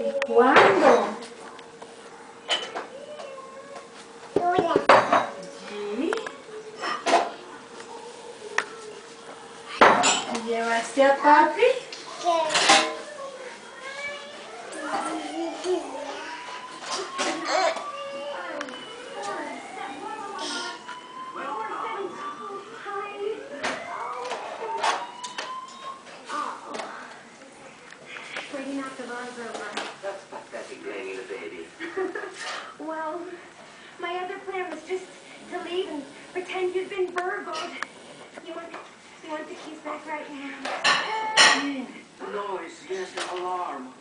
¿Y cuándo? ¿Sí? ¿Llevaste a papi? Waiting after Vaughn's over. That's pathetic, blaming the baby. Well, my other plan was just to leave and pretend you'd been burgled. You want the keys back right now? Noise, yes, the alarm.